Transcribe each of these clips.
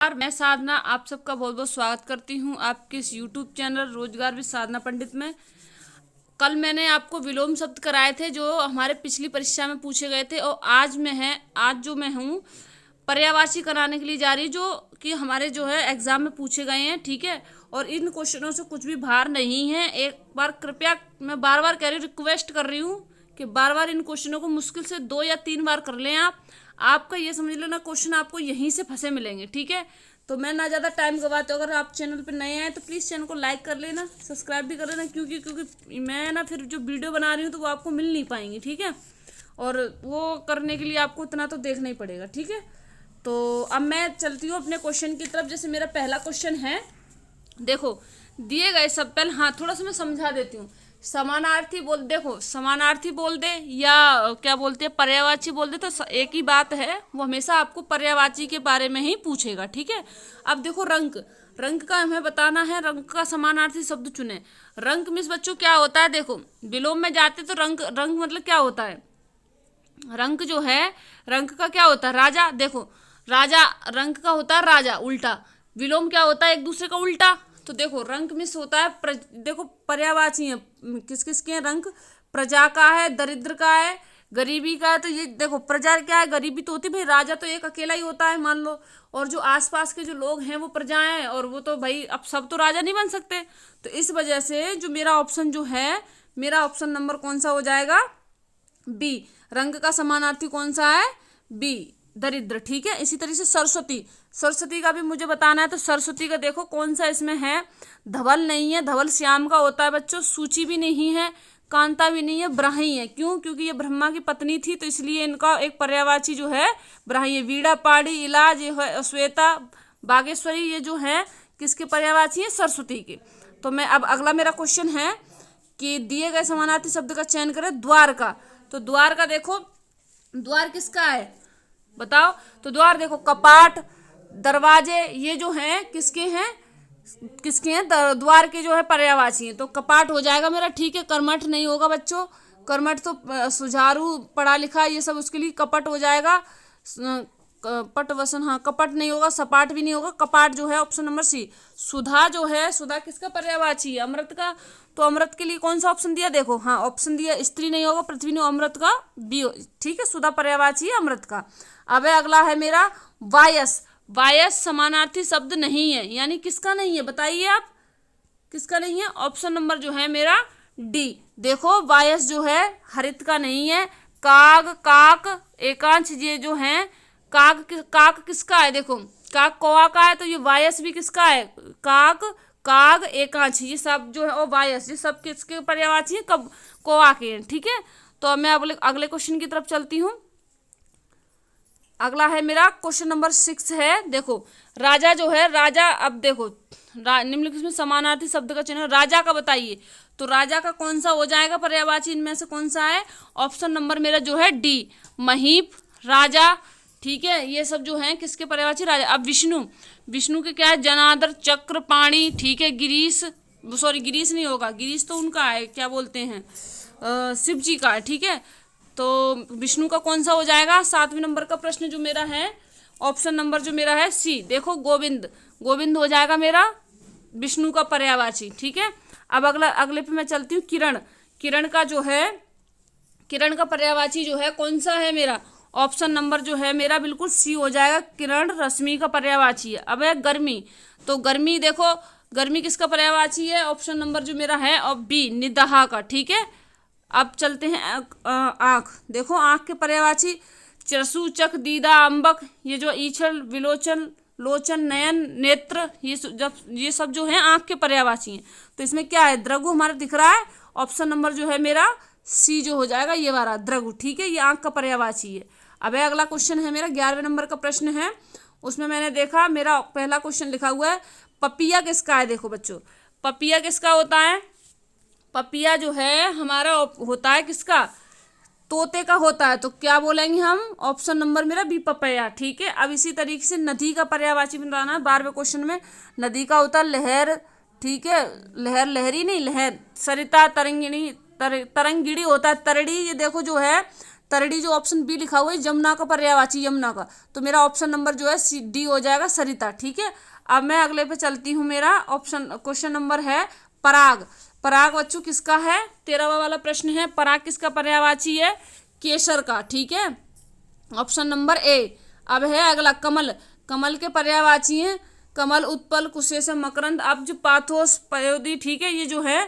मैं साधना आप सबका बहुत बहुत स्वागत करती हूँ आपके इस यूट्यूब चैनल रोजगार विद साधना पंडित में। कल मैंने आपको विलोम शब्द कराए थे जो हमारे पिछली परीक्षा में पूछे गए थे, और आज जो मैं हूँ पर्यायवाची कराने के लिए जा रही, जो कि हमारे जो है एग्जाम में पूछे गए हैं। ठीक है, और इन क्वेश्चनों से कुछ भी बाहर नहीं है। एक बार कृपया, मैं बार बार कह रही हूँ, रिक्वेस्ट कर रही हूँ कि बार बार इन क्वेश्चनों को मुश्किल से 2 या 3 बार कर लें आप। आपका ये समझ लो ना, क्वेश्चन आपको यहीं से फंसे मिलेंगे। ठीक है, तो मैं ना ज़्यादा टाइम गवाते, अगर आप चैनल पे नए आए तो प्लीज़ चैनल को लाइक कर लेना, सब्सक्राइब भी कर लेना, क्योंकि मैं ना फिर जो वीडियो बना रही हूँ तो वो आपको मिल नहीं पाएंगी। ठीक है, और वो करने के लिए आपको इतना तो देखना ही पड़ेगा। ठीक है, तो अब मैं चलती हूँ अपने क्वेश्चन की तरफ। जैसे मेरा पहला क्वेश्चन है, देखो दिए गए सब, पहले हाँ थोड़ा सा मैं समझा देती हूँ। समानार्थी बोल, देखो समानार्थी बोल दे या क्या बोलते हैं पर्यायवाची बोल दे, तो एक ही बात है, वो हमेशा आपको पर्यायवाची के बारे में ही पूछेगा। ठीक है, अब देखो रंग का हमें बताना है, रंग का समानार्थी शब्द चुने। रंग मिस बच्चों क्या होता है, देखो विलोम में जाते तो रंग मतलब क्या होता है, रंग जो है रंग का क्या होता है, राजा। देखो राजा रंग का होता है राजा, उल्टा विलोम क्या होता है, एक दूसरे का उल्टा। तो देखो रंग मिस होता है देखो पर्यायवाची है, किस किस के हैं रंग, प्रजा का है, दरिद्र का है, गरीबी का है। तो ये देखो प्रजा क्या है, गरीबी तो होती है भाई, राजा तो एक अकेला ही होता है मान लो, और जो आसपास के जो लोग हैं वो प्रजाएं हैं, और वो तो भाई अब सब तो राजा नहीं बन सकते। तो इस वजह से जो मेरा ऑप्शन जो है, मेरा ऑप्शन नंबर कौन सा हो जाएगा, बी। रंग का समानार्थी कौन सा है, बी, दरिद्र। ठीक है, इसी तरीके से सरस्वती का भी मुझे बताना है। तो सरस्वती का देखो कौन सा इसमें है, धवल नहीं है, धवल श्याम का होता है बच्चों, सूची भी नहीं है, कांता भी नहीं है, ब्राही है। क्यों, क्योंकि ये ब्रह्मा की पत्नी थी, तो इसलिए इनका एक पर्यायवाची जो है ब्राही है। वीणा पाड़ी इलाज ये है, श्वेता बागेश्वरी, ये जो है किसके पर्यायवाची है, सरस्वती के। तो मैं अब अगला मेरा क्वेश्चन है कि दिए गए समानार्थी शब्द का चयन करें, द्वार का। तो द्वार का देखो, द्वार किसका है बताओ। तो द्वार देखो कपाट, दरवाजे, ये जो हैं किसके हैं, द्वार के जो है पर्यायवाची हैं। तो कपाट हो जाएगा मेरा। ठीक है, कर्मठ नहीं होगा बच्चों, कर्मठ तो सुझारू पढ़ा लिखा ये सब, उसके लिए कपट हो जाएगा, पट वसन, हाँ कपट नहीं होगा, सपाट भी नहीं होगा, कपाट जो है ऑप्शन नंबर सी। सुधा जो है, सुधा किसका पर्यायवाची है, अमृत का। तो अमृत के लिए कौन सा ऑप्शन दिया, देखो हाँ ऑप्शन दिया, स्त्री नहीं होगा, पृथ्वी नहीं, अमृत का बी। ठीक है, सुधा पर्यायवाची है अमृत का। अब अगला है मेरा वायस। वायस समानार्थी शब्द नहीं है, यानी किसका नहीं है बताइए आप, किसका नहीं है, ऑप्शन नंबर जो है मेरा डी। देखो वायस जो है हरित का नहीं है, काग, काक, एकांश, ये जो है काक किसका है, देखो काक कौवा का है, तो ये वायस भी किसका है, काक, काग, एकांश, ये सब जो है, और वायस, ये सब किसके पर्यायवाची है, कब कौवा के हैं। ठीक है, तो मैं अगले क्वेश्चन की तरफ चलती हूँ। अगला है मेरा क्वेश्चन नंबर 6 है, देखो राजा जो है, राजा, अब देखो निम्नलिखित में समानार्थी शब्द का चयन, राजा का बताइए। तो राजा का कौन सा हो जाएगा पर्यायवाची, इनमें से कौन सा है, ऑप्शन नंबर मेरा जो है डी, महीप, राजा। ठीक है, ये सब जो हैं किसके पर्यायवाची, राजा। अब विष्णु के क्या है, जनादर, चक्र, पाणी। ठीक है, गिरीश, सॉरी गिरीश नहीं होगा, गिरीश तो उनका है, क्या बोलते हैं, शिव जी का है। ठीक है, तो विष्णु का कौन सा हो जाएगा, 7वें नंबर का प्रश्न जो मेरा है, ऑप्शन नंबर जो मेरा है सी। देखो गोविंद हो जाएगा मेरा विष्णु का पर्यायवाची। ठीक है, अब अगले पे मैं चलती हूँ, किरण का जो है, किरण का पर्यायवाची जो है कौन सा है मेरा, ऑप्शन नंबर जो है मेरा बिल्कुल सी हो जाएगा, किरण रश्मि का पर्यायवाची है। अब है गर्मी, तो गर्मी देखो, गर्मी किसका पर्यायवाची है, ऑप्शन नंबर जो मेरा है और बी, निदाहा का। ठीक है, अब चलते हैं आँख। देखो आँख के पर्यायवाची चरसू, चक, दीदा, अम्बक, ये जो ईछल, विलोचन, लोचन, नयन, नेत्र, ये सब जो है आँख के पर्यायवाची हैं। तो इसमें क्या है, द्रगु हमारा दिख रहा है, ऑप्शन नंबर जो है मेरा सी जो हो जाएगा, ये वाला द्रगु। ठीक है, ये आँख का पर्यायवाची है। अब अगला क्वेश्चन है मेरा 11वें नंबर का प्रश्न है, उसमें मैंने देखा मेरा पहला क्वेश्चन लिखा हुआ है, पपिया किसका है। देखो बच्चों पपिया किसका होता है, पपिया जो है हमारा होता है किसका, तोते का होता है। तो क्या बोलेंगे हम, ऑप्शन नंबर मेरा बी, पपैया। ठीक है, अब इसी तरीके से नदी का पर्यायवाची बताना है, 12वें क्वेश्चन में नदी का होता है लहर। ठीक है, लहर, लहरी नहीं, लहर। सरिता, तरंगिणी होता है तरड़ी। ये देखो जो है तरड़ी जो ऑप्शन बी लिखा हुआ है यमुना का पर्यायवाची यमुना का, तो मेरा ऑप्शन नंबर जो है सी डी हो जाएगा सरिता। ठीक है, अब मैं अगले पे चलती हूँ। मेरा ऑप्शन क्वेश्चन नंबर है पराग। पराग बच्चों किसका है? 13वां वाला प्रश्न है, पराग किसका पर्यायवाची है? केसर का। ठीक है, ऑप्शन नंबर ए। अब है अगला कमल। कमल के पर्यायवाची हैं कमल, उत्पल, कुशेषम, मकरंद, अब्ज, पाथोस, पयोधी। ठीक है, ये जो है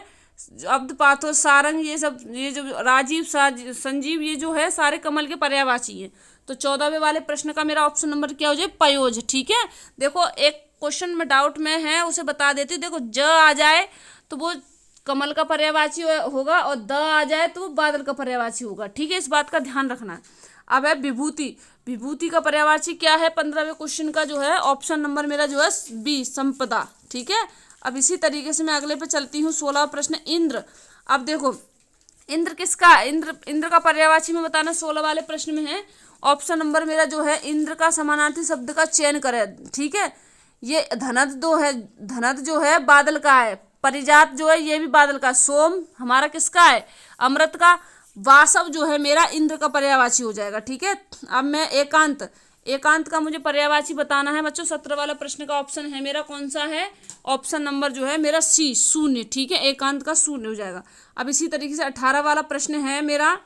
अब्द, पाथोस, सारंग, ये सब, ये जो राजीव, संजीव, ये जो है सारे कमल के पर्यायवाची हैं। तो 14वें वाले प्रश्न का मेरा ऑप्शन नंबर क्या हो जाए? पयोज। ठीक है, देखो एक क्वेश्चन में डाउट में है उसे बता देती हूँ। देखो ज आ जाए तो वो कमल का पर्यायवाची होगा और द आ जाए तो वो बादल का पर्यायवाची होगा। ठीक है, इस बात का ध्यान रखना है। अब है विभूति। विभूति का पर्यायवाची क्या है? 15वें क्वेश्चन का जो है ऑप्शन नंबर मेरा जो है बी, संपदा। ठीक है, अब इसी तरीके से मैं अगले पे चलती हूँ। 16वां प्रश्न इंद्र। अब देखो इंद्र किसका? इंद्र का पर्यायवाची में बताना 16 वाले प्रश्न में है। ऑप्शन नंबर मेरा जो है इंद्र का समानार्थी शब्द का चयन करें। ठीक है, ये धनद दो है, धनद जो है बादल का है, परिजात जो है ये भी बादल का, सोम हमारा किसका है? अमृत का, वासव जो है मेरा इंद्र का पर्यायवाची हो जाएगा। ठीक है, अब मैं एकांत। एकांत का मुझे पर्यायवाची बताना है बच्चों। 17 वाला प्रश्न का ऑप्शन है मेरा कौन सा है? ऑप्शन नंबर जो है मेरा सी, शून्य। ठीक है, एकांत का शून्य हो जाएगा। अब इसी तरीके से 18 वाला प्रश्न है मेरा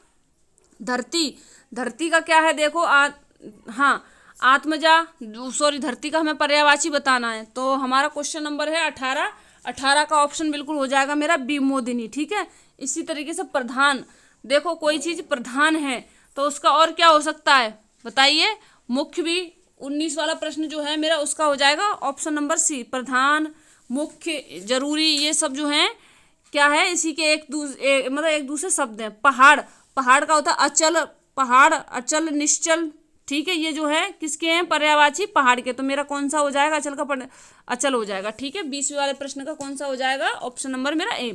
धरती। धरती का क्या है? देखो हाँ आत्मजा, सॉरी धरती का हमें पर्यायवाची बताना है। तो हमारा क्वेश्चन नंबर है 18। 18 का ऑप्शन बिल्कुल हो जाएगा मेरा विमोदिनी। ठीक है, इसी तरीके से प्रधान। देखो कोई चीज प्रधान है तो उसका और क्या हो सकता है बताइए? मुख्य भी। 19 वाला प्रश्न जो है मेरा उसका हो जाएगा ऑप्शन नंबर सी, प्रधान, मुख्य, जरूरी, ये सब जो है क्या है इसी के मतलब एक दूसरे शब्द हैं। पहाड़, पहाड़ का होता है अचल, पहाड़, अचल, निश्चल। ठीक है, ये जो है किसके हैं? पर्यायवाची पहाड़ के। तो मेरा कौन सा हो जाएगा? अचल का अचल हो जाएगा। ठीक है, 20वें वाले प्रश्न का कौन सा हो जाएगा? ऑप्शन नंबर मेरा ए।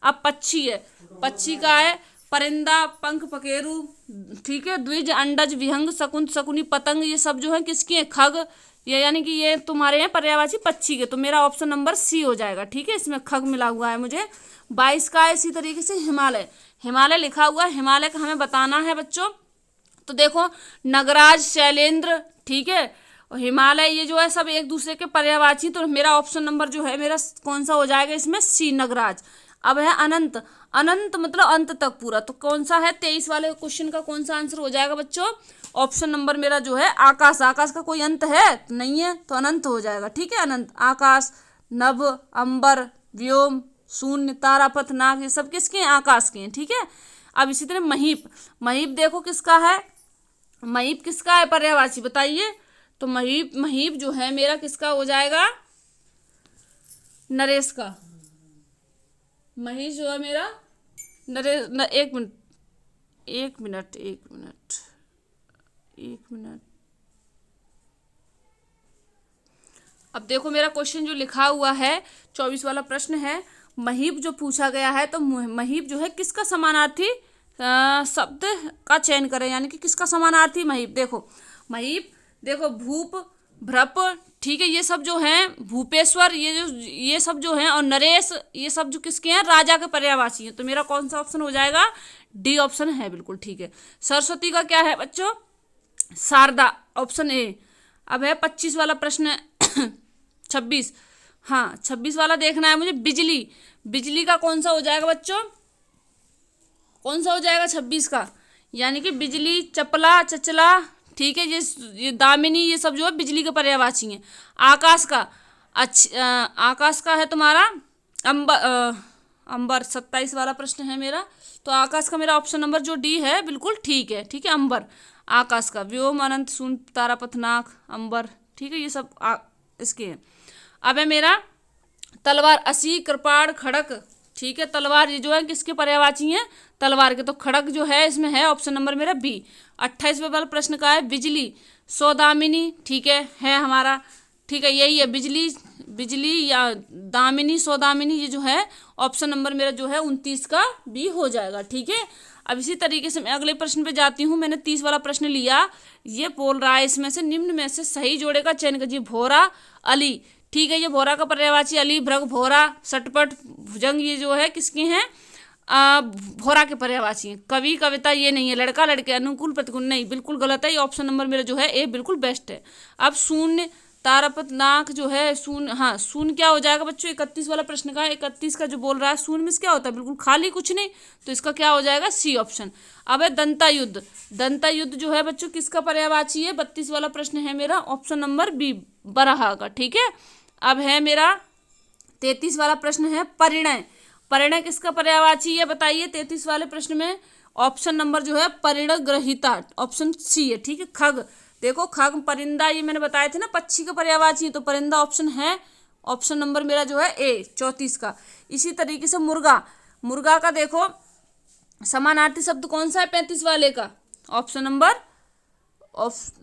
अब पक्षी है। पक्षी का है परिंदा, पंख, पकेरु। ठीक है, द्विज, अंडज, विहंग, शकुन, शकुनी, पतंग, ये सब जो है किसके हैं? खग। ये यानी कि ये तुम्हारे हैं पर्यायवाची पक्षी के। तो मेरा ऑप्शन नंबर सी हो जाएगा। ठीक है, इसमें खग मिला हुआ है मुझे। 22 का है इसी तरीके से हिमालय। हिमालय लिखा हुआ है, हिमालय का हमें बताना है बच्चों। तो देखो नगराज, शैलेंद्र। ठीक है, और हिमालय ये जो है सब एक दूसरे के पर्यायवाची। तो मेरा ऑप्शन नंबर जो है मेरा कौन सा हो जाएगा इसमें? सी, नगराज। अब है अनंत। अनंत मतलब अंत तक पूरा। तो कौन सा है? 23 वाले क्वेश्चन का कौन सा आंसर हो जाएगा बच्चों? ऑप्शन नंबर मेरा जो है आकाश। आकाश का कोई अंत है? नहीं है, तो अनंत हो जाएगा। ठीक है, अनंत, आकाश, नभ, अंबर, व्योम, शून्य, तारा, पथ, नाग, ये सब किसके हैं? आकाश के हैं। ठीक है, अब इसी तरह महीप। महीप देखो किसका है? महीप किसका है पर्यायवाची बताइए? तो महीप, महीप जो है मेरा किसका हो जाएगा? नरेश का। महीप जो है मेरा नरेश एक मिनट, एक मिनट, एक मिनट, एक मिनट। अब देखो मेरा क्वेश्चन जो लिखा हुआ है 24 वाला प्रश्न है, महीप जो पूछा गया है। तो महीप जो है किसका समानार्थी शब्द का चयन करें, यानी कि किसका समानार्थी महीप? देखो महीप, देखो भूप, भ्रप। ठीक है, ये सब जो हैं भूपेश्वर, ये सब जो हैं, और नरेश, ये सब जो किसके हैं? राजा के पर्यायवाची हैं। तो मेरा कौन सा ऑप्शन हो जाएगा? डी ऑप्शन है बिल्कुल। ठीक है, सरस्वती का क्या है बच्चों? Sharda, option A. अब है 25 वाला प्रश्न 26। हाँ 26 वाला देखना है मुझे। बिजली। बिजली का कौन सा हो जाएगा बच्चों? कौन सा हो जाएगा 26 का? यानी कि बिजली, चपला, चचला। ठीक है, ये दामिनी, ये सब जो है बिजली के पर्यायवाची हैं। आकाश का आकाश का है तुम्हारा अंबर। 27 वाला प्रश्न है मेरा। तो आकाश का मेरा ऑप्शन नंबर जो डी है बिल्कुल ठीक है। ठीक है, अंबर आकाश का। व्योम, अनंत, शून्य, तारा, पथ, नाग, अंबर। ठीक है, ये सब इसके हैं। अब है मेरा तलवार, असी, कृपाण, खड़क। ठीक है, तलवार ये जो है किसके पर्यायवाची हैं? तलवार के। तो खड़क जो है इसमें है ऑप्शन नंबर मेरा बी। 28वें वाला प्रश्न का है बिजली, सौदामिनी। ठीक है हमारा। ठीक है, यही है बिजली, बिजली या दामिनी, सौदामिनी, ये जो है ऑप्शन नंबर मेरा जो है 29 का बी हो जाएगा। ठीक है, अब इसी तरीके से मैं अगले प्रश्न पे जाती हूँ। मैंने 30 वाला प्रश्न लिया। ये बोल रहा है इसमें से निम्न में से सही जोड़े का चयन कीजिए। भोरा, अली। ठीक है, ये भोरा का पर्यायवाची अली, भ्रग, भोरा, सटपट, भुजंग, ये जो है किसके हैं? भोरा के पर्यायवाची हैं। कवि कविता ये नहीं है। लड़का लड़के अनुकूल प्रतिकूल नहीं, बिल्कुल गलत है। ये ऑप्शन नंबर मेरा जो है ए बिल्कुल बेस्ट है। अब शून्य तारापथ नाक जो है शून्य, हाँ शून्य क्या हो जाएगा बच्चों, 31 वाला प्रश्न का 31 का जो बोल रहा है शून्य में क्या होता है, बिल्कुल खाली कुछ नहीं, तो इसका क्या हो जाएगा सी ऑप्शन। अब है दंता युद्ध। दंता युद्ध जो है बच्चों किसका पर्यायवाची है, 32 वाला प्रश्न है मेरा ऑप्शन नंबर बी बराहा का, ठीक है। अब है मेरा 33 वाला प्रश्न है परिणय। परिणय किसका पर्यायवाची है बताइए 33 वाले प्रश्न में, ऑप्शन नंबर जो है परिणय ग्रहीता, ऑप्शन सी है, ठीक है। खग, देखो खग परिंदा ये मैंने बताए थे ना पक्षी का पर्यायवाची है, तो परिंदा ऑप्शन है, ऑप्शन नंबर मेरा जो है ए 34 का। इसी तरीके से मुर्गा, मुर्गा का देखो समानार्थी शब्द कौन सा है 35 वाले का, ऑप्शन नंबर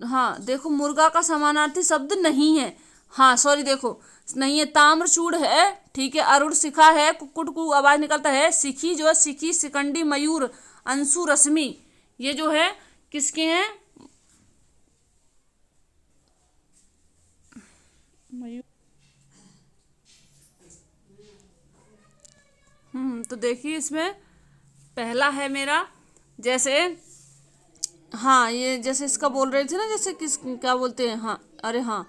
हाँ देखो मुर्गा का समानार्थी शब्द नहीं है, हाँ सॉरी देखो नहीं है, ताम्रचूड़ है, ठीक है, अरुण शिखा है, कुक्कुट को आवाज निकलता है, सिखी जो है सिखी, शिखंडी, मयूर, अंशु, रश्मि, ये जो है किसके हैं, मयूर। तो देखिए इसमें पहला है मेरा जैसे, हाँ ये जैसे इसका बोल रहे थे ना, जैसे किस क्या बोलते हैं, हाँ अरे हाँ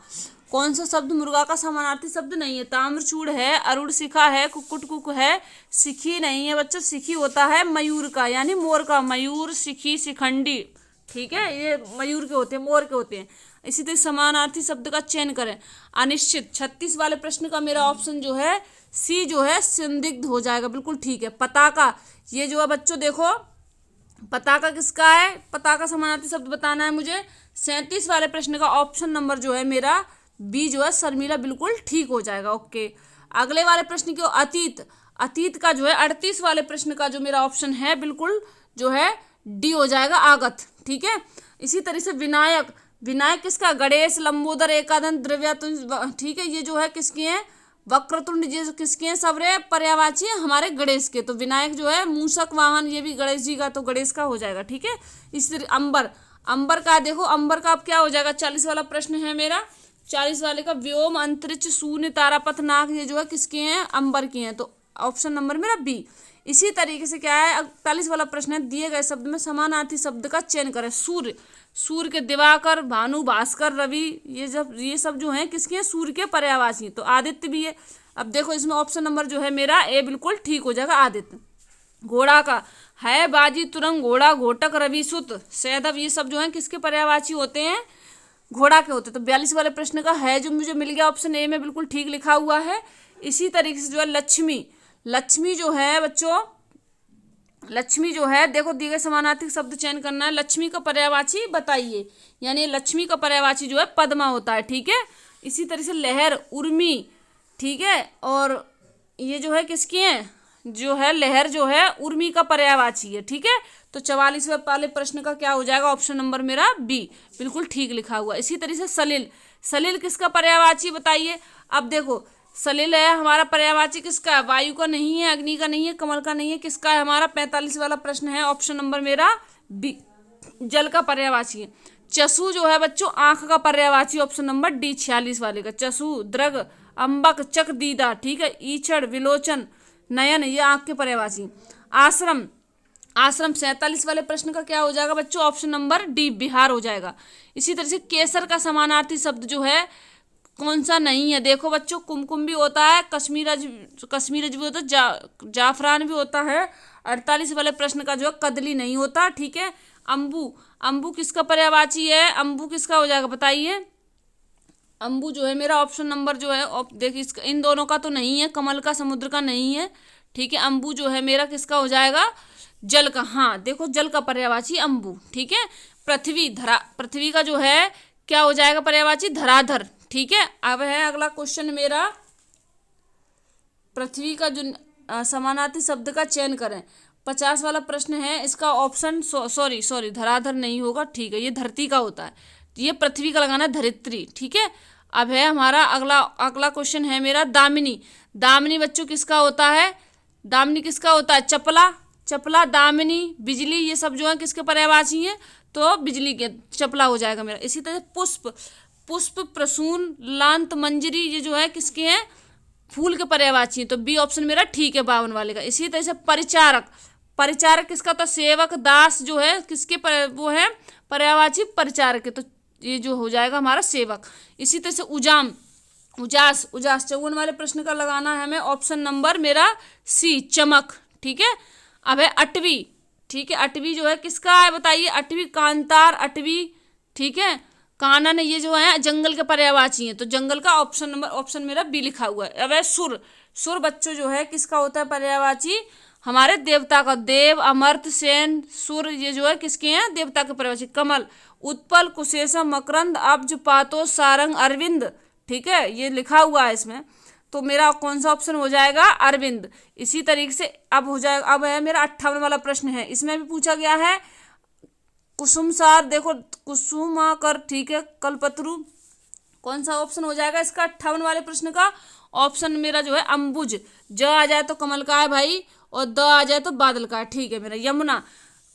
कौन सा शब्द मुर्गा का समानार्थी शब्द नहीं है, ताम्रचूड़ है, अरुण शिखा है, कुक्कुट कुक है, सिखी नहीं है बच्चों, सिखी होता है मयूर का यानी मोर का, मयूर, सिखी, शिखंडी, ठीक है, ये मयूर के होते हैं, मोर के होते हैं। इसी तरह समानार्थी शब्द का चयन करें। अनिश्चित 36 वाले प्रश्न का मेरा ऑप्शन जो है सी जो है संदिग्ध हो जाएगा, बिल्कुल ठीक है। पताका, ये जो है बच्चों देखो पताका किसका है, पताका समानार्थी शब्द बताना है मुझे। 37 वाले प्रश्न का ऑप्शन नंबर जो है मेरा बी जो है शर्मिला, बिल्कुल ठीक हो जाएगा, ओके। अगले वाले प्रश्न की अतीत, अतीत का जो है 38 वाले प्रश्न का जो मेरा ऑप्शन है बिल्कुल जो है डी हो जाएगा आगत, ठीक है। इसी तरह से विनायक, विनायक किसका, गणेश, लंबोदर, एकादंत, द्रव्यातुंज, ठीक है, ये जो है किसके हैं, वक्रतुंड, ये किसके हैं, सबरे पर्यायवाची है हमारे गणेश के, तो विनायक जो है मूषक वाहन, ये भी गणेश जी का, तो गणेश का हो जाएगा, ठीक है। इसी तरह अंबर, अंबर का देखो अंबर का अब क्या हो जाएगा, 40 वाला प्रश्न है मेरा, 40 वाले का व्योम, अंतरिक्ष, शून्य, तारापथ, नाग, ये जो है किसके हैं, अंबर के हैं, तो ऑप्शन नंबर मेरा बी। इसी तरीके से क्या है 41 वाला प्रश्न है, दिए गए शब्द में समानार्थी शब्द का चयन करें। सूर्य, सूर्य के दिवाकर, भानु, भास्कर, रवि, ये सब जो हैं किसके हैं, सूर्य के पर्यायवाची, तो आदित्य भी है। अब देखो इसमें ऑप्शन नंबर जो है मेरा ए बिल्कुल ठीक हो जाएगा आदित्य। घोड़ा का है, बाजी, तुरंग, घोड़ा, घोटक, रवि, सुत, सैदव, ये सब जो है किसके पर्यायवाची होते हैं, घोड़ा के होते हैं। तो 42 वाले प्रश्न का है जो मुझे मिल गया ऑप्शन ए में बिल्कुल ठीक लिखा हुआ है। इसी तरीके से जो है लक्ष्मी, लक्ष्मी जो है बच्चों, लक्ष्मी जो है देखो दिए गए समानार्थी शब्द चयन करना है, लक्ष्मी का पर्यायवाची बताइए, यानी लक्ष्मी का पर्यायवाची जो है पद्मा होता है, ठीक है। इसी तरह से लहर, उर्मी, ठीक है, और ये जो है किसकी है, जो है लहर जो है उर्मी का पर्यायवाची है, ठीक है। तो 44 वाले प्रश्न का क्या हो जाएगा ऑप्शन नंबर मेरा बी, बिल्कुल ठीक लिखा हुआ। इसी तरह से सलिल, सलिल किसका पर्यायवाची बताइए। अब देखो सलिल है हमारा पर्यायवाची किसका है, वायु का नहीं है, अग्नि का नहीं है, कमल का नहीं है, किसका है हमारा 45 वाला प्रश्न है ऑप्शन नंबर मेरा बी, जल का पर्यायवाची है। चसु जो है बच्चों आंख का पर्यायवाची, ऑप्शन नंबर डी 46 वाले का। चसु, द्रग, अंबक, चक, दीदा, ठीक है, ईचड़, विलोचन, नयन, ये आंख के पर्यायवाची। आश्रम, आश्रम 47 वाले प्रश्न का क्या हो जाएगा बच्चों ऑप्शन नंबर डी बिहार हो जाएगा। इसी तरह से केसर का समानार्थी शब्द जो है कौन सा नहीं है, देखो बच्चों कुमकुम भी होता है, कश्मीरज भी होता है, जाफरान भी होता है। 48 वाले प्रश्न का जो है कदली नहीं होता, ठीक है। अम्बू, अम्बू किसका पर्यायवाची है, अम्बू किसका हो जाएगा बताइए। अम्बू जो है मेरा ऑप्शन नंबर जो है देखिए इन दोनों का तो नहीं है, कमल का, समुद्र का नहीं है, ठीक है। अम्बू जो है मेरा किसका हो जाएगा, जल का, हाँ देखो जल का पर्यायवाची अम्बू, ठीक है। पृथ्वी, धरा, पृथ्वी का जो है क्या हो जाएगा पर्यायवाची, धराधर, ठीक है। अब है अगला क्वेश्चन मेरा, पृथ्वी का जो समानार्थी शब्द का चयन करें। 50 वाला प्रश्न है, इसका ऑप्शन सॉरी धराधर नहीं होगा, ठीक है, ये धरती का होता है, ये पृथ्वी का लगाना है धरित्री, ठीक है। अब है हमारा अगला क्वेश्चन है मेरा दामिनी, दामिनी बच्चों किसका होता है, दामिनी किसका होता है, चपला, चपला, दामिनी, बिजली, ये सब जो है किसके पर्यायवाची हैं, तो बिजली के, चपला हो जाएगा मेरा। इसी तरह पुष्प, पुष्प, प्रसून, लांत, मंजरी, ये जो है किसके हैं, फूल के पर्यायवाची हैं, तो बी ऑप्शन मेरा ठीक है 52 वाले का। इसी तरह से परिचारक, परिचारक किसका होता है? सेवक, दास जो है किसके वो है पर्यायवाची? परिचारक के, तो ये जो हो जाएगा हमारा सेवक। इसी तरह से उजाम, उजास, उजास 54 वाले प्रश्न का लगाना है हमें ऑप्शन नंबर मेरा सी, चमक, ठीक है। अब है अटवी, ठीक है, अटवी जो है किसका है बताइए? अटवी, कांतार, अटवी, ठीक है, कानन, ये जो है जंगल के पर्यायवाची हैं, तो जंगल का ऑप्शन मेरा बी लिखा हुआ है। अब है सुर, सुर बच्चों जो है किसका होता है पर्यायवाची? हमारे देवता का, देव, अमर्त्य, सेन, सुर, ये जो है किसके हैं? देवता के पर्यायवाची। कमल, उत्पल, कुशेषम, मकरंद, अब्ज, पातो, सारंग, अरविंद, ठीक है, ये लिखा हुआ है इसमें, तो मेरा कौन सा ऑप्शन हो जाएगा? अरविंद। इसी तरीके से अब हो जाएगा, अब है मेरा 58 वाला प्रश्न है, इसमें भी पूछा गया है कुसुम सार, देखो कुसुमाकर, ठीक है, कल्पतरु, कौन सा ऑप्शन हो जाएगा इसका 58 वाले प्रश्न का? ऑप्शन मेरा जो है अंबुज, ज आ जाए तो कमल का है भाई, और द आ जाए तो बादल का है, ठीक है मेरा। यमुना,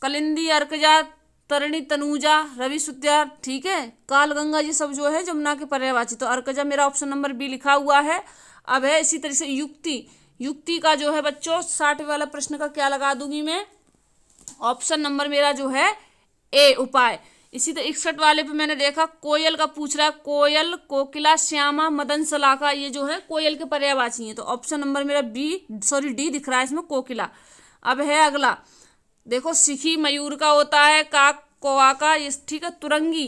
कलिंदी, अर्कजा, तरणि, तनुजा, रवि, सुत्या, ठीक है, काल गंगा, ये सब जो है जमुना के पर्यायवाची, तो अर्कजा मेरा ऑप्शन नंबर बी लिखा हुआ है। अब है इसी तरह से युक्ति, युक्ति का जो है बच्चों 60 वाला प्रश्न का क्या लगा दूंगी मैं? ऑप्शन नंबर मेरा जो है ए, उपाय। इसी तरह 61 वाले पे मैंने देखा कोयल का पूछ रहा है, कोयल, कोकिला, श्यामा, मदन, सलाका, ये जो है कोयल के पर्यायवाची हैं, तो ऑप्शन नंबर मेरा डी दिख रहा है इसमें, कोकिला। अब है अगला, देखो सिखी मयूर का होता है, काक कौवा का, ये ठीक है, तुरंगी,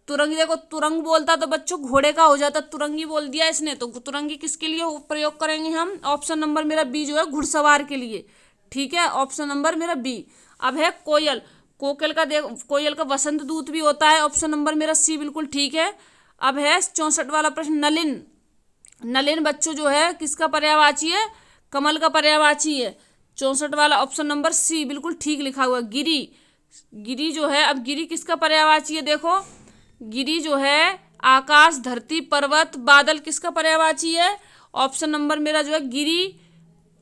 तुरंगी, देखो तुरंग बोलता तो बच्चों घोड़े का हो जाता, तुरंगी बोल दिया इसने, तो तुरंगी किसके लिए प्रयोग करेंगे हम? ऑप्शन नंबर मेरा बी जो है घुड़सवार के लिए, ठीक है, ऑप्शन नंबर मेरा बी। अब है कोयल, कोकिल का देखो, कोयल का वसंत दूत भी होता है, ऑप्शन नंबर मेरा सी बिल्कुल ठीक है। अब है 64 वाला प्रश्न, नलिन, नलिन बच्चों जो है किसका पर्यायवाची है? कमल का पर्यायवाची है, 64 वाला ऑप्शन नंबर सी बिल्कुल ठीक लिखा हुआ। गिरी, गिरी जो है, अब गिरी किसका पर्यायवाची है? देखो गिरी जो है आकाश, धरती, पर्वत, बादल, किसका पर्यायवाची है? ऑप्शन नंबर मेरा जो है गिरी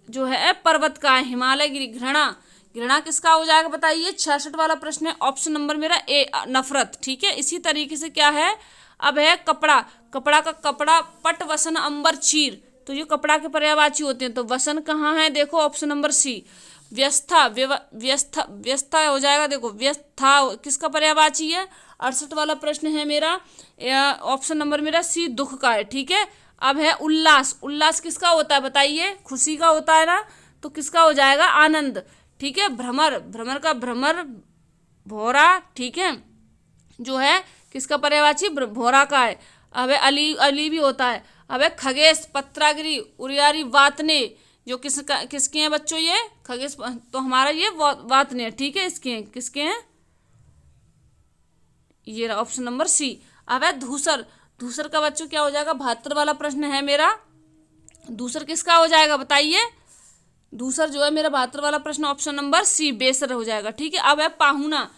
जो है पर्वत का है, हिमालय गिरी। घृणा, घृणा किसका हो जाएगा बताइए? 66 वाला प्रश्न है, ऑप्शन नंबर मेरा ए, नफरत, ठीक है। इसी तरीके से क्या है, अब है कपड़ा, कपड़ा का कपड़ा, पट, वसन, अंबर, चीर, तो ये कपड़ा के पर्यायवाची होते हैं, तो वसन कहाँ है? देखो ऑप्शन नंबर सी। व्यस्था, व्यस्था हो जाएगा, देखो व्यस्था किसका पर्यायवाची है? 68 वाला प्रश्न है मेरा, ऑप्शन नंबर मेरा सी, दुख का है, ठीक है। अब है उल्लास, उल्लास किसका होता है बताइए? खुशी का होता है ना, तो किसका हो जाएगा? आनंद, ठीक है। भ्रमर, भ्रमर का भ्रमर, भौरा, ठीक है, जो है किसका पर्यायवाची? भौरा का है। अब है अली, अली भी होता है। अब है खगेश, पत्रागिरी, उरियारी, वातने, जो किसके हैं बच्चों? ये खगेश, तो हमारा ये वातने, ठीक है, इसके हैं, किसके हैं? ये ऑप्शन नंबर सी। अब है धूसर, धूसर का बच्चों क्या हो जाएगा? 72 वाला प्रश्न है मेरा, धूसर किसका हो जाएगा बताइए? दूसर जो है मेरा 72 वाला प्रश्न ऑप्शन नंबर सी, बेसर हो जाएगा, ठीक है। अब है पाहुना,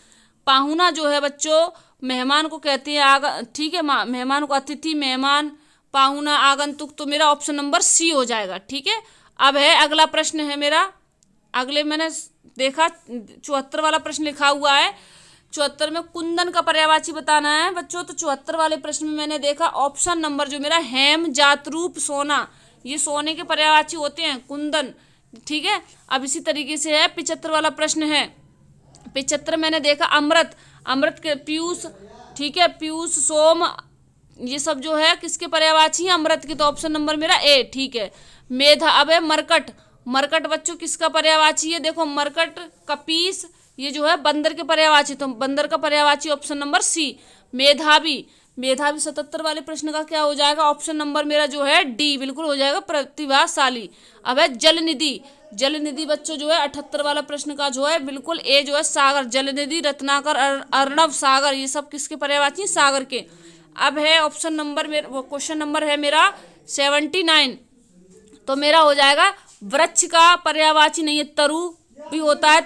पाहुना जो है बच्चों मेहमान को कहते हैं, ठीक है, मेहमान को अतिथि, मेहमान, पाहुना, आगंतुक, तो मेरा ऑप्शन नंबर सी हो जाएगा, ठीक है। अब है अगला प्रश्न है मेरा, अगले मैंने देखा 74 वाला प्रश्न लिखा हुआ है, 74 में कुंदन का पर्यायवाची बताना है बच्चों, तो 74 वाले प्रश्न में मैंने देखा ऑप्शन नंबर जो मेरा हेम, जातरूप, सोना, ये सोने के पर्यायवाची होते हैं, कुंदन, ठीक है। अब इसी तरीके से है 75 वाला प्रश्न है, 75 मैंने देखा अमृत, अमृत के पीयूष, ठीक है, पीयूष, सोम, ये सब जो है किसके पर्यायवाची हैं? अमृत के, तो ऑप्शन नंबर मेरा ए, ठीक है। मेधा, अब है मरकट, मरकट बच्चों किसका पर्यायवाची है? देखो मरकट, कपीस, ये जो है बंदर के पर्यायवाची, तो बंदर का पर्यायवाची ऑप्शन नंबर सी। मेधावी, मेधावी 77 वाले प्रश्न का क्या हो जाएगा? ऑप्शन नंबर मेरा जो है डी बिल्कुल हो जाएगा, प्रतिभाशाली। अब है जल निधि, जल निधि बच्चों जो है 78 वाला प्रश्न का जो है बिल्कुल ए जो है सागर, जल निधि, रत्नाकर, अर्णव, सागर, ये सब किसके पर्यायवाची? सागर के। अब है ऑप्शन नंबर मेरा, वो क्वेश्चन नंबर है मेरा 79, तो मेरा हो जाएगा वृक्ष का पर्यायवाची नहीं है, तरु भी होता है,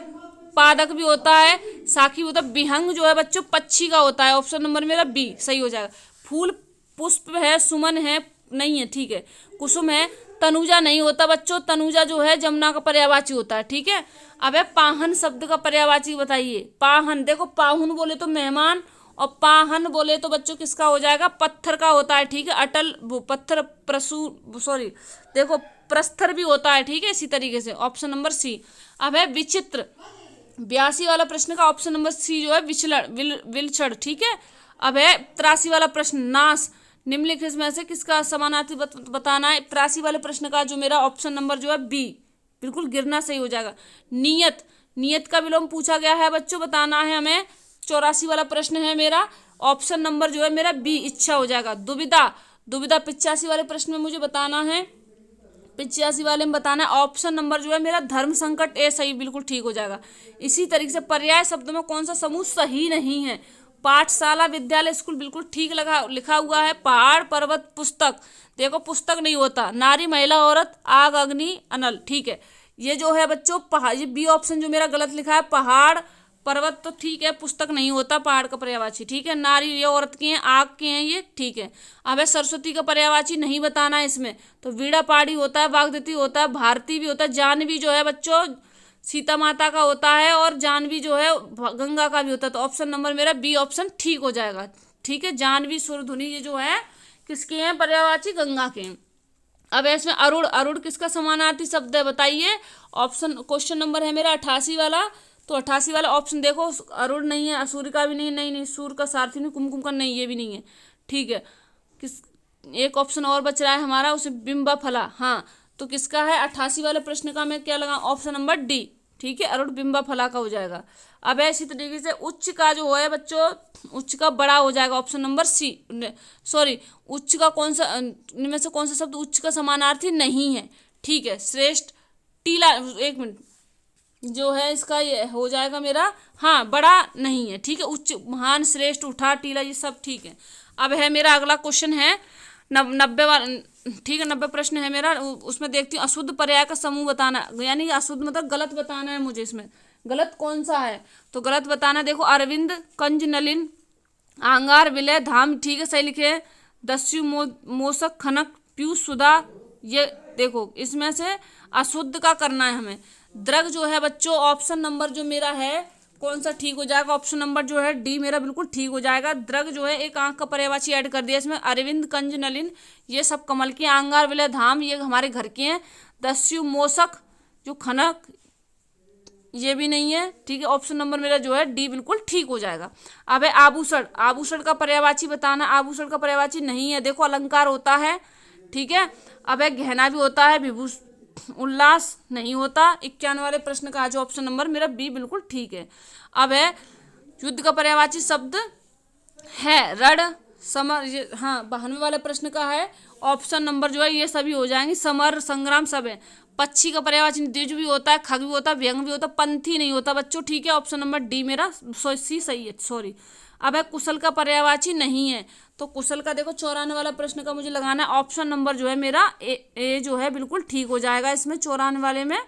पादक भी होता है, साखी होता है, विहंग जो है बच्चों पक्षी का होता है, ऑप्शन नंबर मेरा बी सही हो जाएगा। फूल, पुष्प है, सुमन है, नहीं है, ठीक है। कुसुम है, तनुजा नहीं होता बच्चों, तनुजा जो है जमुना का पर्यायवाची होता है, ठीक है। अब है पाहन शब्द का पर्यायवाची बताइए। पाहन, देखो पाहुन बोले तो मेहमान, और पाहन बोले तो बच्चों किसका हो जाएगा, पत्थर का होता है, ठीक है। अटल पत्थर देखो प्रस्तर भी होता है, ठीक है, इसी तरीके से। Option number C. अब है विचित्र, 82 वाला प्रश्न का ऑप्शन नंबर सी जो है विलक्षण, ठीक है। अब है 83 वाला प्रश्न, नाश, निम्नलिखित में से किसका समानार्थी बताना है। 83 वाले प्रश्न का जो मेरा ऑप्शन नंबर जो है बी, बिल्कुल गिरना सही हो जाएगा। नियत, नियत का विलोम पूछा गया है बच्चों, बताना है हमें। 84 वाला प्रश्न है मेरा, ऑप्शन नंबर जो है मेरा बी, इच्छा हो जाएगा। दुविधा, दुविधा 85 वाले प्रश्न में मुझे बताना है, 85 वाले में बताना है ऑप्शन नंबर जो है मेरा धर्म संकट, ए सही, बिल्कुल ठीक हो जाएगा। इसी तरीके से पर्याय शब्दों में कौन सा समूह सही नहीं है। पाठशाला, विद्यालय, स्कूल, बिल्कुल ठीक लिखा हुआ है। पहाड़, पर्वत, पुस्तक, देखो पुस्तक नहीं होता। नारी, महिला, औरत, आग, अग्नि, अनल, ठीक है। ये जो है बच्चों पहाड़, ये बी ऑप्शन जो मेरा गलत लिखा है। पहाड़ पर्वत तो ठीक है, पुस्तक नहीं होता, पहाड़ का पर्यायवाची, ठीक है। नारी ये औरत के हैं, आग के हैं ये, ठीक है। अब है सरस्वती का पर्यायवाची नहीं बताना है इसमें, तो वीणा पहाड़ी होता है, वाग्देवी होता है, भारती भी होता है, जानवी जो है बच्चों सीता माता का होता है, और जानवी जो है गंगा का भी होता है। तो ऑप्शन नंबर मेरा बी ऑप्शन ठीक हो जाएगा, ठीक है। जानवी, सुरधुनी, ये जो है किसके हैं पर्यायवाची, गंगा के हैं। अब है इसमें अरुण, अरुण किसका समानार्थी शब्द है बताइए। ऑप्शन क्वेश्चन नंबर है मेरा 88 वाला, तो 88 वाला ऑप्शन देखो, अरुण नहीं है, असूर्य का भी नहीं, नहीं सूर्य का, सारथी नहीं, कुमकुम का नहीं, ये भी नहीं है, ठीक है। किस एक ऑप्शन और बच रहा है हमारा, उसे बिंबा फला, हाँ, तो किसका है 88 वाले प्रश्न का मैं क्या लगा, ऑप्शन नंबर डी, ठीक है, अरुण बिंबा फला का हो जाएगा। अब इसी तरीके से उच्च का जो है बच्चों, उच्च का बड़ा हो जाएगा, ऑप्शन नंबर सी, सॉरी, उच्च का कौन सा, इनमें से कौन सा शब्द उच्च का समानार्थी नहीं है, ठीक है। श्रेष्ठ, टीला, एक मिनट, जो है इसका ये हो जाएगा मेरा, हाँ, बड़ा नहीं है, ठीक है। उच्च, महान, श्रेष्ठ, उठा, टीला, ये सब ठीक है। अब है मेरा अगला क्वेश्चन है 90 वाला, ठीक है, 90 प्रश्न है मेरा, उसमें देखती हूँ अशुद्ध पर्याय का समूह बताना, यानी अशुद्ध मतलब गलत बताना है मुझे, इसमें गलत कौन सा है, तो गलत बताना। देखो अरविंद, कंज, नलिन, आंगार, विलय, धाम, ठीक है, सही लिखे हैं। दस्यु, मोसक, खनक, पीयूष, सुधा, ये देखो इसमें से अशुद्ध का करना है हमें। द्रग जो है बच्चों, ऑप्शन नंबर जो मेरा है कौन सा ठीक हो जाएगा, ऑप्शन नंबर जो है डी मेरा बिल्कुल ठीक हो जाएगा। द्रग जो है एक आंख का पर्यायवाची ऐड कर दिया इसमें। अरविंद, कंज, नलिन, ये सब कमल की, आंगार, विलय, धाम, ये हमारे घर के हैं। दस्यु, मोसक, जो खनक, ये भी नहीं है, ठीक है। ऑप्शन नंबर मेरा जो है डी बिल्कुल ठीक हो जाएगा। अब है आभूषण, आभूषण का पर्यायवाची बताना, आभूषण का पर्यायवाची नहीं है, देखो अलंकार होता है, ठीक है। अब है गहना भी होता है, विभूष, उल्लास नहीं होता। 91 वाले प्रश्न का जो ऑप्शन नंबर मेरा बी बिल्कुल ठीक है। अब है युद्ध का पर्यायवाची शब्द है रण, समर, ये हाँ 92 वाले प्रश्न का है, ऑप्शन नंबर जो है ये सभी हो जाएंगे, समर, संग्राम सब है। पक्षी का पर्यायवाची द्विज भी होता है, खग भी होता है, व्यंग भी होता है, पंथी नहीं होता बच्चों, ठीक है। ऑप्शन नंबर डी मेरा सी सही है, सॉरी। अब है कुशल का पर्यायवाची नहीं है, तो कुशल का देखो 94 वाला प्रश्न का मुझे लगाना है, ऑप्शन नंबर जो है मेरा ए जो है बिल्कुल ठीक हो जाएगा इसमें। 94 वाले में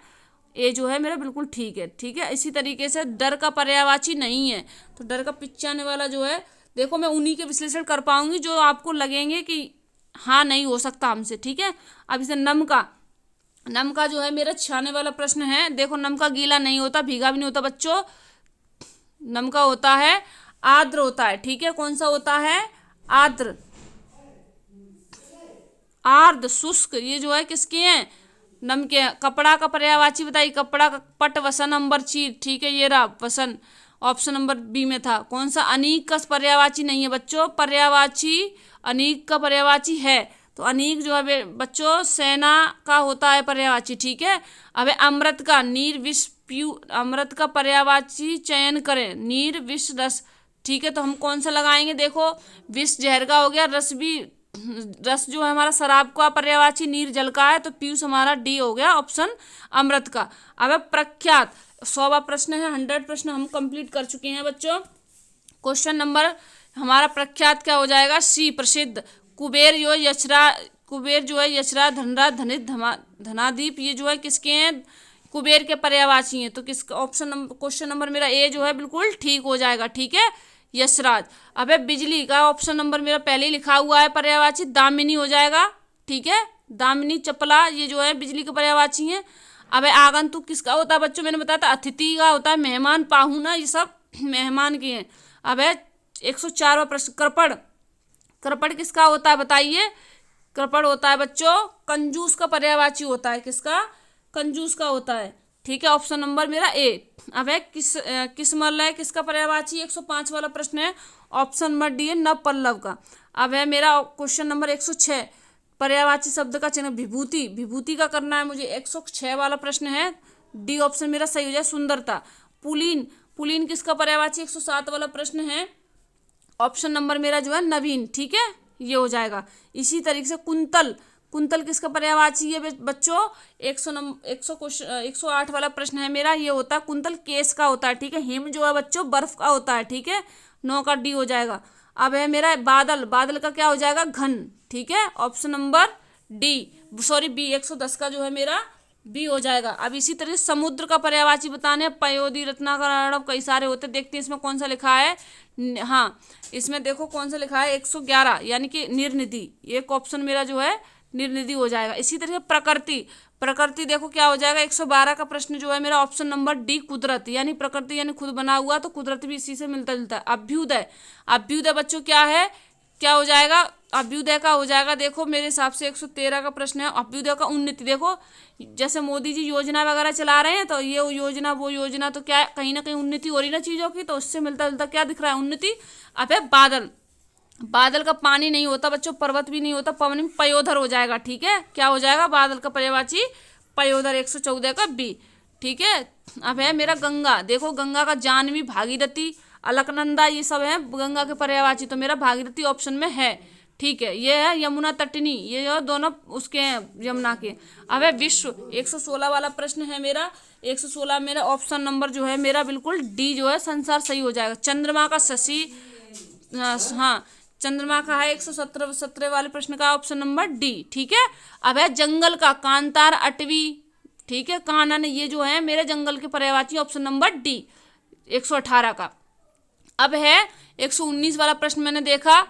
ए जो है मेरा बिल्कुल ठीक है, ठीक है। इसी तरीके से डर का पर्यायवाची नहीं है, तो डर का 95 वाला जो है, देखो मैं उन्हीं के विश्लेषण कर पाऊंगी जो आपको लगेंगे कि हाँ नहीं हो सकता हमसे, ठीक है। अब इसे नम का जो है मेरा 96 वाला प्रश्न है, देखो नम का गीला नहीं होता, भीगा भी नहीं होता बच्चों, नम का होता है आर्द्र होता है, ठीक है। कौन सा होता है, आर्द्र, आर्द्र, शुष्क, ये जो है किसके हैं, नम के। कपड़ा का पर्यायवाची बताइए, कपड़ा का पट, वसन, अंबर, चीर, ठीक है, ये रहा वसन, ऑप्शन नंबर बी में था। कौन सा, अनीक का पर्यायवाची नहीं है बच्चों, पर्यायवाची अनीक का पर्यायवाची है, तो अनीक जो है बच्चों सेना का होता है पर्यायवाची, ठीक है। अब अमृत का, नीर, विष, पीयू, अमृत का पर्यायवाची चयन करें, नीर, विष, रस, ठीक है। तो हम कौन सा लगाएंगे, देखो विष जहर का हो गया, रस भी, रस जो है हमारा शराब का पर्यायवाची नीर जल का है, तो पीयूष हमारा डी हो गया ऑप्शन अमृत का। अब प्रख्यात, 100वां प्रश्न है, 100 प्रश्न हम कंप्लीट कर चुके हैं बच्चों। क्वेश्चन नंबर हमारा प्रख्यात क्या हो जाएगा, सी, प्रसिद्ध। कुबेर जो यशरा, कुबेर जो है यशरा, धनरा, धनित, धनादीप, ये जो है किसके हैं, कुबेर के पर्यायवाची हैं, तो किसका ऑप्शन नंबर, क्वेश्चन नंबर मेरा ए जो है बिल्कुल ठीक हो जाएगा, ठीक है, यशराज। अब है बिजली का ऑप्शन नंबर मेरा पहले ही लिखा हुआ है पर्यायवाची, दामिनी हो जाएगा, ठीक है, दामिनी, चपला, ये जो है बिजली के पर्यायवाची हैं। अब है आगंतुक किसका होता है बच्चों, मैंने बताया था अतिथि का होता है, मेहमान, पाहुना, ये सब मेहमान के हैं। अब है 104वां प्रश्न, कृपण। कृपण किसका होता है बताइए? कृपण होता है बच्चों कंजूस का पर्यायवाची होता है। किसका? कंजूस का होता है। ठीक है, ऑप्शन नंबर मेरा ए। अब है किसमलय किसका पर्यायवाची? 105 वाला प्रश्न है, ऑप्शन नंबर डी है नव पल्लव का। अब है मेरा क्वेश्चन नंबर 106, पर्यायवाची शब्द का चिन्ह विभूति। विभूति का करना है मुझे। 106 वाला प्रश्न है, डी ऑप्शन मेरा सही हो जाए, सुंदरता। पुलीन, पुलीन किसका पर्यायवाची? 107 वाला प्रश्न है, ऑप्शन नंबर मेरा जो है नवीन। ठीक है, ये हो जाएगा। इसी तरीके से कुंतल, कुंतल किसका पर्यायवाची है बच्चों? 108 वाला प्रश्न है मेरा, ये होता है कुंतल केस का होता है। ठीक है, हिम जो है बच्चों बर्फ का होता है। ठीक है, 9 का डी हो जाएगा। अब है मेरा बादल, बादल का क्या हो जाएगा? घन। ठीक है, option number D, sorry B, 110 का जो है मेरा बी हो जाएगा। अब इसी तरह से समुद्र का पर्यायवाची बताने, पयोधी, रत्नाकर, अर्णव, कई सारे होते, देखते हैं इसमें कौन सा लिखा है। हाँ, इसमें देखो कौन सा लिखा है, 111 यानी कि निर्निधि, एक ऑप्शन मेरा जो है निर्निधि हो जाएगा। इसी तरह प्रकृति, प्रकृति देखो क्या हो जाएगा, 112 का प्रश्न जो है मेरा ऑप्शन नंबर डी कुदरत, यानी प्रकृति यानी खुद बना हुआ, तो कुदरत भी इसी से मिलता जुलता है। अभ्युदय, अभ्युदय बच्चों क्या है, क्या हो जाएगा? अभ्युदय का हो जाएगा, देखो मेरे हिसाब से 113 का प्रश्न है, अभ्युदय का उन्नति। देखो जैसे मोदी जी योजना वगैरह चला रहे हैं, तो ये योजना वो योजना, तो क्या कहीं ना कहीं उन्नति हो रही ना चीज़ों की, तो उससे मिलता जुलता क्या दिख रहा है? उन्नति। अब है बादल, बादल का पानी नहीं होता बच्चों, पर्वत भी नहीं होता, पवन में पयोधर हो जाएगा। ठीक है, क्या हो जाएगा? बादल का पर्यायवाची पयोधर, 114 का बी। ठीक है, अब है मेरा गंगा, देखो गंगा का जाह्नवी, भागीरथी, अलकनंदा, ये सब है गंगा के पर्यायवाची, तो मेरा भागीरथी ऑप्शन में है। ठीक है, ये है यमुना तटनी, ये जो दोनों उसके हैं यमुना के। अब है विश्व, 116 वाला प्रश्न है मेरा, 116 मेरा ऑप्शन नंबर जो है मेरा बिल्कुल डी जो है संसार सही हो जाएगा। चंद्रमा का शशि, हाँ चंद्रमा का है, 117 वाले प्रश्न का ऑप्शन नंबर डी। ठीक है, अब है जंगल का, कांतार, अटवी, ठीक है, कानन, ये जो है मेरे जंगल के पर्यायवाची, ऑप्शन नंबर डी, 118 का। अब है 119 वाला प्रश्न मैंने देखा,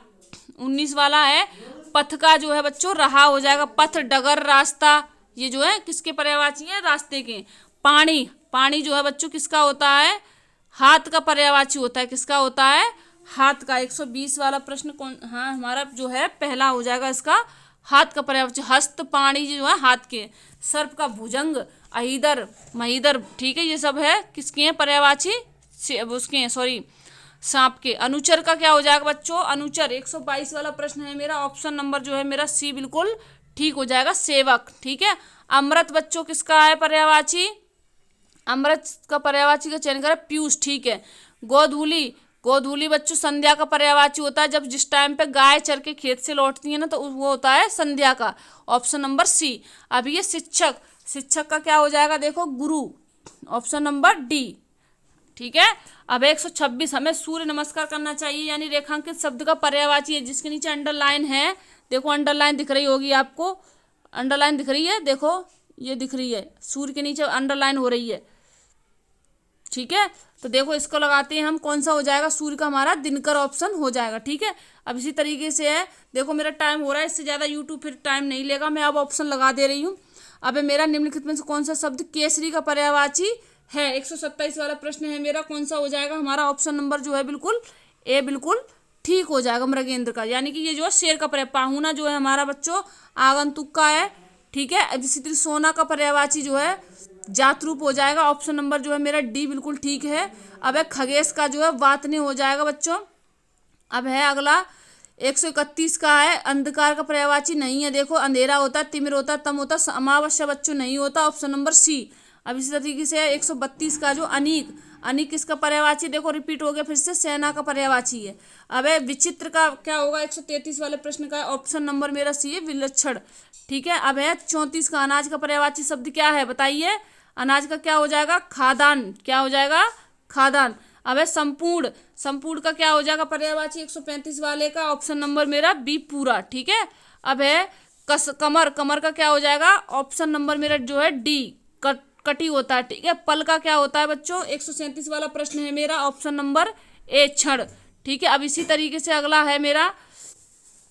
19 वाला है पथ का जो है बच्चों रहा हो जाएगा। पथ, डगर, रास्ता, ये जो है किसके पर्यायवाची है? रास्ते के। पानी, पानी जो है बच्चों किसका होता है? हाथ का पर्यायवाची होता है। किसका होता है? हाथ का। 120 वाला प्रश्न कौन? हाँ, हमारा जो है पहला हो जाएगा इसका हाथ का पर्यायवाची। हस्त, पाणी जो है हाथ के। सर्प का भुजंग, अहिदर, महिदर, ठीक है, ये सब है किसके हैं पर्यायवाची? उसके हैं, सॉरी सांप के। अनुचर का क्या हो जाएगा बच्चों? अनुचर, 122 वाला प्रश्न है मेरा, ऑप्शन नंबर जो है मेरा सी बिल्कुल ठीक हो जाएगा, सेवक। ठीक है, अमृत बच्चों किसका है पर्यायवाची? अमृत का पर्यायवाची का चयन करें, पीयूष। ठीक है, गोधूली, गोधूली बच्चों संध्या का पर्यायवाची होता है, जब जिस टाइम पे गाय चर के खेत से लौटती है ना, तो वो होता है संध्या का, ऑप्शन नंबर सी। अब ये शिक्षक, शिक्षक का क्या हो जाएगा? देखो गुरु, ऑप्शन नंबर डी। ठीक है, अब 126 हमें सूर्य नमस्कार करना चाहिए, यानी रेखांकित शब्द का पर्यायवाची है, जिसके नीचे अंडरलाइन है, देखो अंडरलाइन दिख रही होगी आपको, अंडरलाइन दिख रही है, देखो ये दिख रही है, सूर्य के नीचे अंडरलाइन हो रही है। ठीक है, तो देखो इसको लगाते हैं हम, कौन सा हो जाएगा? सूर्य का हमारा दिनकर ऑप्शन हो जाएगा। ठीक है, अब इसी तरीके से है, देखो मेरा टाइम हो रहा है, इससे ज़्यादा यूट्यूब फिर टाइम नहीं लेगा, मैं अब ऑप्शन लगा दे रही हूँ। अब मेरा निम्नलिखित में से कौन सा शब्द केसरी का पर्यायवाची है? 127 वाला प्रश्न है मेरा, कौन सा हो जाएगा हमारा? ऑप्शन नंबर जो है बिल्कुल ए बिल्कुल ठीक हो जाएगा, मृगेंद्र का, यानी कि ये जो है शेर का पर्याय। पाहुना जो है हमारा बच्चों आगंतुक का है। ठीक है, अब इसी तरह सोना का पर्यायवाची जो है जात रूप हो जाएगा, ऑप्शन नंबर जो है मेरा डी बिल्कुल ठीक है। अब है खगेश का जो है वातनी हो जाएगा बच्चों। अब है अगला 131 का है, अंधकार का पर्यायवाची नहीं है, देखो अंधेरा होता है, तिमिर होता है, तम होता है, अमावस्या बच्चों नहीं होता, ऑप्शन नंबर सी। अब इसी तरीके से 132 का जो अनीक, अनीक किसका पर्यायवाची? देखो रिपीट हो गया फिर से, सेना का पर्यायवाची है। अब है विचित्र का क्या होगा? 133 वाले प्रश्न का ऑप्शन नंबर मेरा सी है, विलक्षण। ठीक है, अब है 34 का अनाज का पर्यायवाची शब्द क्या है बताइए? अनाज का क्या हो जाएगा? खादान। क्या हो जाएगा? खादान। अब है संपूर्ण, संपूर्ण का क्या हो जाएगा पर्यायवाची? 135 वाले का ऑप्शन नंबर मेरा बी पूरा। ठीक है, अब है कमर, कमर का क्या हो जाएगा? ऑप्शन नंबर मेरा जो है डी, कटी होता है। ठीक है, पल का क्या होता है बच्चों? 137 वाला प्रश्न है मेरा, ऑप्शन नंबर ए, क्षण। ठीक है, अब इसी तरीके से अगला है मेरा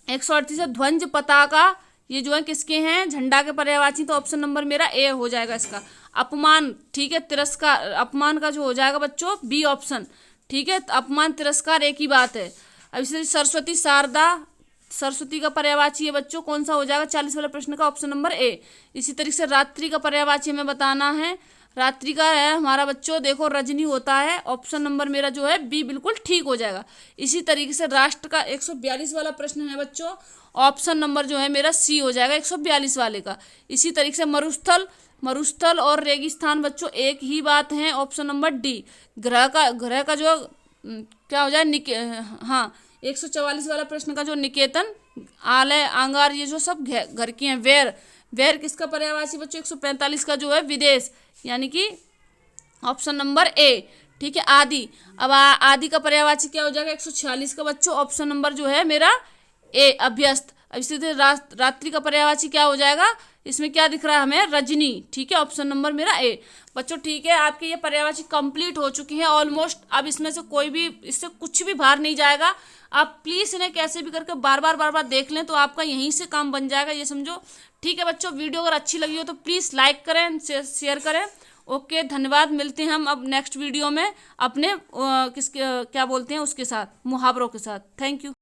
138 ध्वज, पताका, ये जो है किसके हैं? झंडा के पर्यायवाची, तो ऑप्शन नंबर मेरा ए हो जाएगा इसका। अपमान, ठीक है, तिरस्कार, अपमान का जो हो जाएगा बच्चों बी ऑप्शन। ठीक है, अपमान तिरस्कार एक ही बात है। अब इसे सरस्वती शारदा, सरस्वती का पर्यायवाची है बच्चों कौन सा हो जाएगा 40 वाला प्रश्न का ऑप्शन नंबर ए। इसी तरीके से रात्रि का पर्यायवाची हमें बताना है, रात्रि का है हमारा बच्चों देखो रजनी होता है, ऑप्शन नंबर मेरा जो है बी बिल्कुल ठीक हो जाएगा। इसी तरीके से राष्ट्र का 142 वाला प्रश्न है बच्चों, ऑप्शन नंबर जो है मेरा सी हो जाएगा 142 वाले का। इसी तरीके से मरुस्थल, मरुस्थल और रेगिस्तान बच्चों एक ही बात है, ऑप्शन नंबर डी। ग्रह का जो क्या हो जाए हाँ 144 वाला प्रश्न का जो निकेतन, आलय, आंगार ये जो सब घर की हैं। वेर, वेर किसका पर्यायवाची बच्चों 145 का जो है विदेश, यानी कि ऑप्शन नंबर ए। ठीक है, आदि, अब आदि का पर्यायवाची क्या हो जाएगा 146 का बच्चों, ऑप्शन नंबर जो है मेरा ए अभ्यस्त। अब इसी तरह रात्रि का पर्यायवाची क्या हो जाएगा, इसमें क्या दिख रहा है हमें रजनी। ठीक है, ऑप्शन नंबर मेरा ए बच्चों। ठीक है, आपके ये पर्यायवाची कंप्लीट हो चुकी हैं ऑलमोस्ट। अब इसमें से कोई भी, इससे कुछ भी बाहर नहीं जाएगा। आप प्लीज़ इन्हें कैसे भी करके बार बार देख लें तो आपका यहीं से काम बन जाएगा, ये समझो। ठीक है बच्चों, वीडियो अगर अच्छी लगी हो तो प्लीज़ लाइक करें, शेयर करें। ओके, धन्यवाद। मिलते हैं हम अब नेक्स्ट वीडियो में अपने किसके क्या बोलते हैं उसके साथ, मुहावरों के साथ। Thank you.